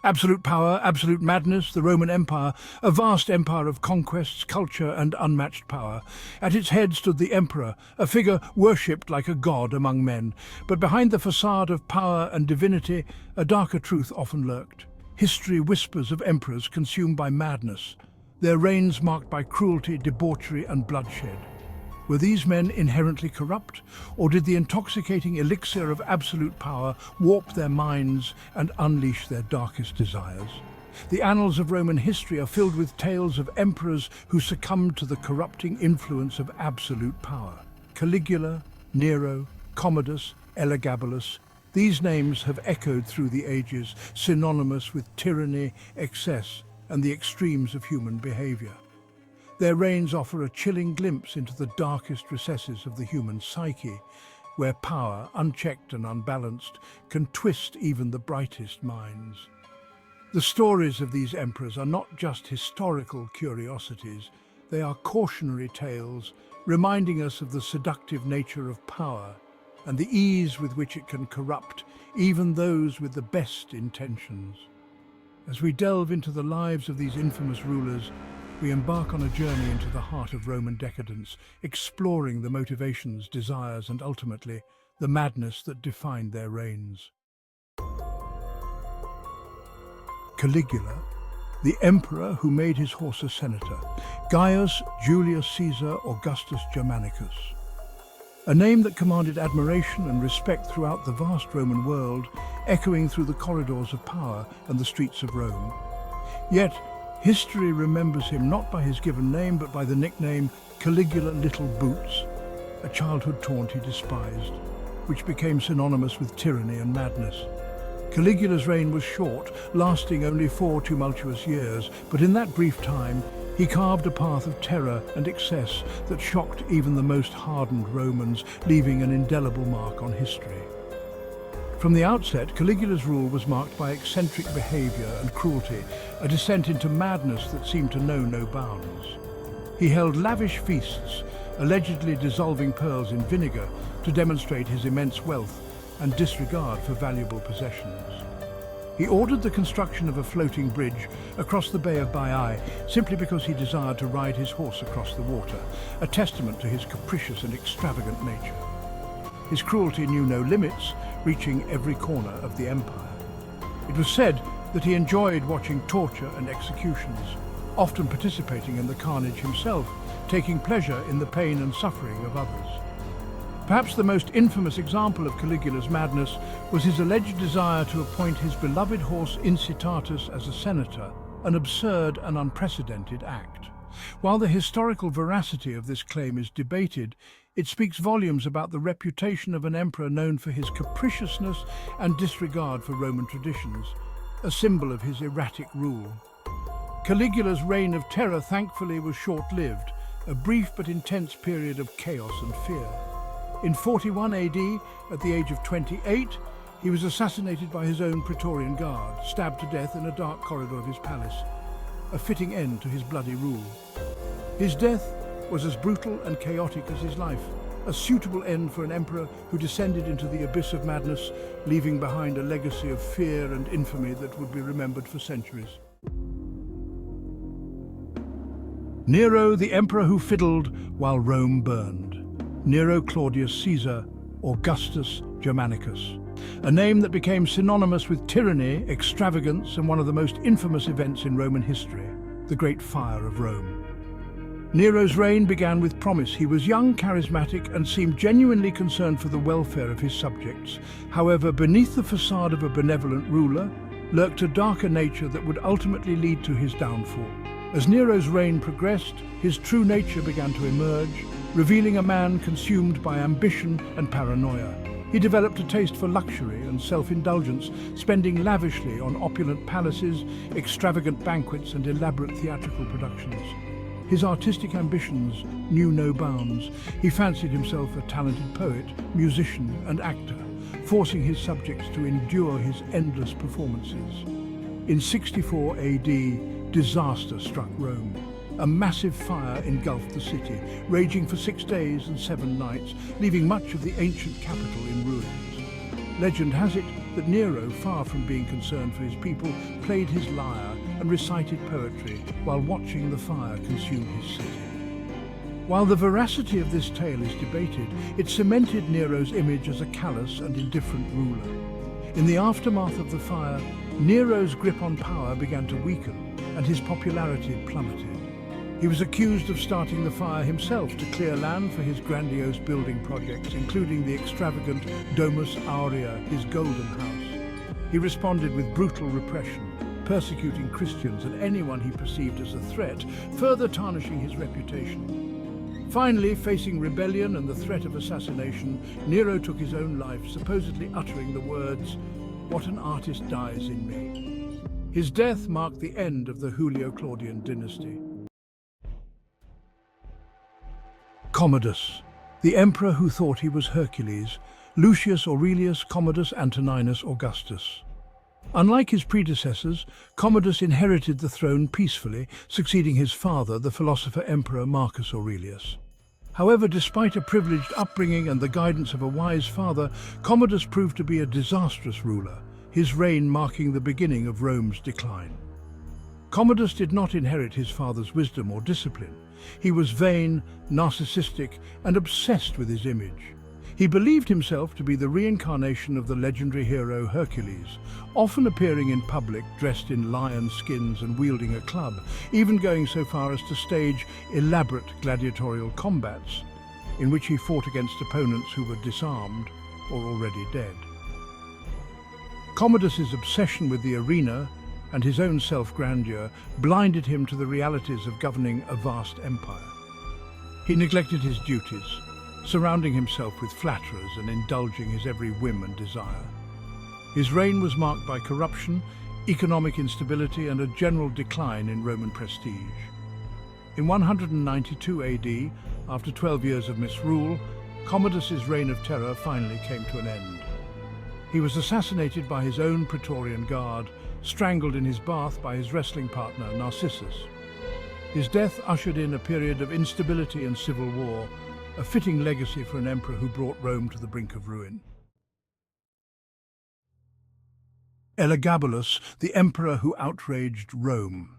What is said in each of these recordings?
Absolute power, absolute madness, the Roman Empire, a vast empire of conquests, culture and unmatched power. At its head stood the emperor, a figure worshipped like a god among men. But behind the facade of power and divinity, a darker truth often lurked. History whispers of emperors consumed by madness, their reigns marked by cruelty, debauchery and bloodshed. Were these men inherently corrupt, or did the intoxicating elixir of absolute power warp their minds and unleash their darkest desires? The annals of Roman history are filled with tales of emperors who succumbed to the corrupting influence of absolute power. Caligula, Nero, Commodus, Elagabalus. These names have echoed through the ages, synonymous with tyranny, excess, and the extremes of human behavior. Their reigns offer a chilling glimpse into the darkest recesses of the human psyche, where power, unchecked and unbalanced, can twist even the brightest minds. The stories of these emperors are not just historical curiosities, they are cautionary tales, reminding us of the seductive nature of power and the ease with which it can corrupt even those with the best intentions. As we delve into the lives of these infamous rulers, we embark on a journey into the heart of Roman decadence, exploring the motivations, desires, and ultimately, the madness that defined their reigns. Caligula, the emperor who made his horse a senator, Gaius Julius Caesar Augustus Germanicus. A name that commanded admiration and respect throughout the vast Roman world, echoing through the corridors of power and the streets of Rome. Yet, history remembers him not by his given name, but by the nickname Caligula Little Boots, a childhood taunt he despised, which became synonymous with tyranny and madness. Caligula's reign was short, lasting only 4 tumultuous years, but in that brief time, he carved a path of terror and excess that shocked even the most hardened Romans, leaving an indelible mark on history. From the outset, Caligula's rule was marked by eccentric behavior and cruelty, a descent into madness that seemed to know no bounds. He held lavish feasts, allegedly dissolving pearls in vinegar to demonstrate his immense wealth and disregard for valuable possessions. He ordered the construction of a floating bridge across the Bay of Baiae simply because he desired to ride his horse across the water, a testament to his capricious and extravagant nature. His cruelty knew no limits, reaching every corner of the empire. It was said that he enjoyed watching torture and executions, often participating in the carnage himself, taking pleasure in the pain and suffering of others. Perhaps the most infamous example of Caligula's madness was his alleged desire to appoint his beloved horse Incitatus as a senator, an absurd and unprecedented act. While the historical veracity of this claim is debated, it speaks volumes about the reputation of an emperor known for his capriciousness and disregard for Roman traditions, a symbol of his erratic rule. Caligula's reign of terror thankfully was short-lived, a brief but intense period of chaos and fear. In 41 AD, at the age of 28, he was assassinated by his own Praetorian Guard, stabbed to death in a dark corridor of his palace, a fitting end to his bloody rule. His death was as brutal and chaotic as his life, a suitable end for an emperor who descended into the abyss of madness, leaving behind a legacy of fear and infamy that would be remembered for centuries. Nero, the emperor who fiddled while Rome burned. Nero Claudius Caesar Augustus Germanicus, a name that became synonymous with tyranny, extravagance, and one of the most infamous events in Roman history, the Great Fire of Rome. Nero's reign began with promise. He was young, charismatic, and seemed genuinely concerned for the welfare of his subjects. However, beneath the facade of a benevolent ruler lurked a darker nature that would ultimately lead to his downfall. As Nero's reign progressed, his true nature began to emerge, revealing a man consumed by ambition and paranoia. He developed a taste for luxury and self-indulgence, spending lavishly on opulent palaces, extravagant banquets, and elaborate theatrical productions. His artistic ambitions knew no bounds. He fancied himself a talented poet, musician, and actor, forcing his subjects to endure his endless performances. In 64 AD, disaster struck Rome. A massive fire engulfed the city, raging for 6 days and 7 nights, leaving much of the ancient capital in ruins. Legend has it that Nero, far from being concerned for his people, played his lyre and recited poetry while watching the fire consume his city. While the veracity of this tale is debated, it cemented Nero's image as a callous and indifferent ruler. In the aftermath of the fire, Nero's grip on power began to weaken and his popularity plummeted. He was accused of starting the fire himself to clear land for his grandiose building projects, including the extravagant Domus Aurea, his golden house. He responded with brutal repression, persecuting Christians and anyone he perceived as a threat, further tarnishing his reputation. Finally, facing rebellion and the threat of assassination, Nero took his own life, supposedly uttering the words, "What an artist dies in me." His death marked the end of the Julio-Claudian dynasty. Commodus, the emperor who thought he was Hercules, Lucius Aurelius Commodus Antoninus Augustus. Unlike his predecessors, Commodus inherited the throne peacefully, succeeding his father, the philosopher-emperor Marcus Aurelius. However, despite a privileged upbringing and the guidance of a wise father, Commodus proved to be a disastrous ruler, his reign marking the beginning of Rome's decline. Commodus did not inherit his father's wisdom or discipline. He was vain, narcissistic, and obsessed with his image. He believed himself to be the reincarnation of the legendary hero Hercules, often appearing in public dressed in lion skins and wielding a club, even going so far as to stage elaborate gladiatorial combats, in which he fought against opponents who were disarmed or already dead. Commodus's obsession with the arena and his own self-grandeur blinded him to the realities of governing a vast empire. He neglected his duties, surrounding himself with flatterers and indulging his every whim and desire. His reign was marked by corruption, economic instability, and a general decline in Roman prestige. In 192 AD, after 12 years of misrule, Commodus's reign of terror finally came to an end. He was assassinated by his own Praetorian Guard, strangled in his bath by his wrestling partner Narcissus. His death ushered in a period of instability and civil war, a fitting legacy for an emperor who brought Rome to the brink of ruin. Elagabalus, the emperor who outraged Rome.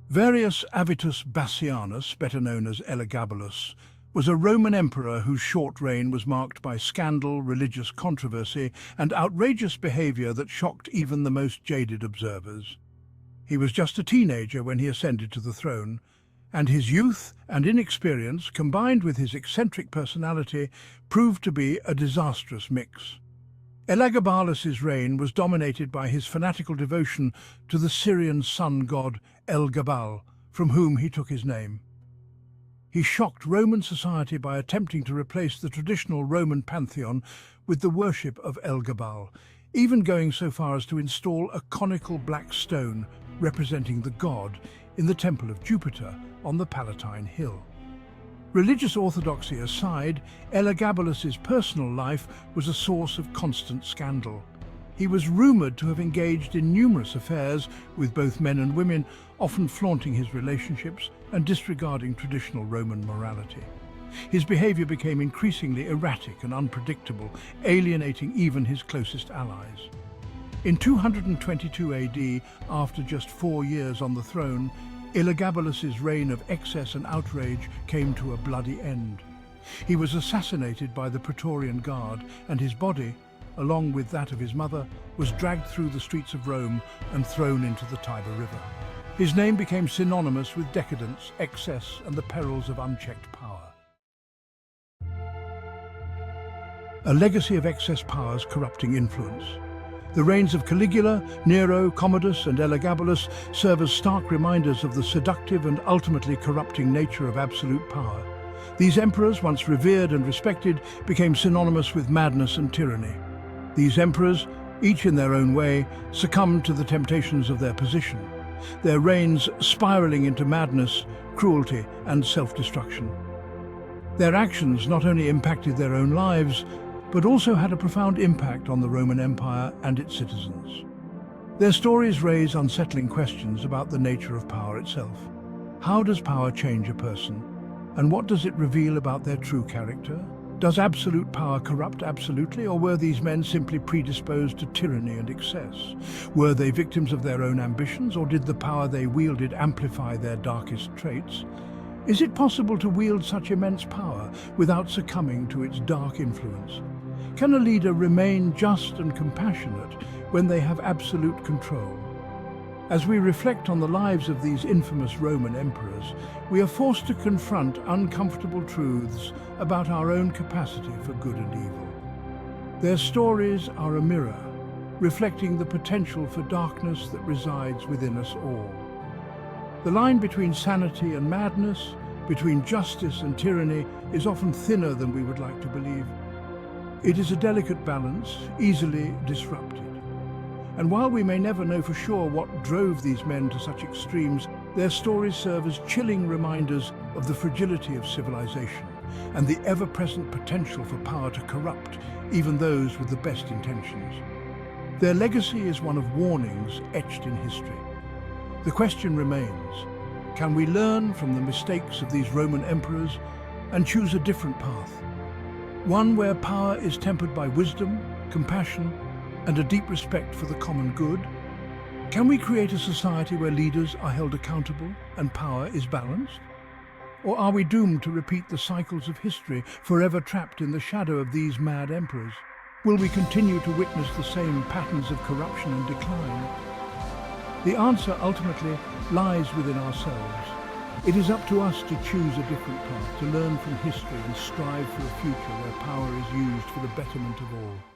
Varius Avitus Bassianus, better known as Elagabalus, was a Roman emperor whose short reign was marked by scandal, religious controversy, and outrageous behavior that shocked even the most jaded observers. He was just a teenager when he ascended to the throne, and his youth and inexperience, combined with his eccentric personality, proved to be a disastrous mix. Elagabalus's reign was dominated by his fanatical devotion to the Syrian sun god Elgabal, from whom he took his name. He shocked Roman society by attempting to replace the traditional Roman pantheon with the worship of Elgabal, even going so far as to install a conical black stone representing the god in the Temple of Jupiter on the Palatine Hill. Religious orthodoxy aside, Elagabalus's personal life was a source of constant scandal. He was rumoured to have engaged in numerous affairs with both men and women, often flaunting his relationships and disregarding traditional Roman morality. His behaviour became increasingly erratic and unpredictable, alienating even his closest allies. In 222 AD, after just 4 years on the throne, Elagabalus's reign of excess and outrage came to a bloody end. He was assassinated by the Praetorian Guard, and his body, along with that of his mother, was dragged through the streets of Rome and thrown into the Tiber River. His name became synonymous with decadence, excess, and the perils of unchecked power. A legacy of excess power's corrupting influence. The reigns of Caligula, Nero, Commodus, and Elagabalus serve as stark reminders of the seductive and ultimately corrupting nature of absolute power. These emperors, once revered and respected, became synonymous with madness and tyranny. These emperors, each in their own way, succumbed to the temptations of their position, their reigns spiraling into madness, cruelty, and self-destruction. Their actions not only impacted their own lives, but also had a profound impact on the Roman Empire and its citizens. Their stories raise unsettling questions about the nature of power itself. How does power change a person? And what does it reveal about their true character? Does absolute power corrupt absolutely, or were these men simply predisposed to tyranny and excess? Were they victims of their own ambitions, or did the power they wielded amplify their darkest traits? Is it possible to wield such immense power without succumbing to its dark influence? Can a leader remain just and compassionate when they have absolute control? As we reflect on the lives of these infamous Roman emperors, we are forced to confront uncomfortable truths about our own capacity for good and evil. Their stories are a mirror, reflecting the potential for darkness that resides within us all. The line between sanity and madness, between justice and tyranny, is often thinner than we would like to believe. It is a delicate balance, easily disrupted. And while we may never know for sure what drove these men to such extremes, their stories serve as chilling reminders of the fragility of civilization and the ever-present potential for power to corrupt even those with the best intentions. Their legacy is one of warnings etched in history. The question remains, can we learn from the mistakes of these Roman emperors and choose a different path? One where power is tempered by wisdom, compassion, and a deep respect for the common good? Can we create a society where leaders are held accountable and power is balanced? Or are we doomed to repeat the cycles of history, forever trapped in the shadow of these mad emperors? Will we continue to witness the same patterns of corruption and decline? The answer ultimately lies within ourselves. It is up to us to choose a different path, to learn from history and strive for a future where power is used for the betterment of all.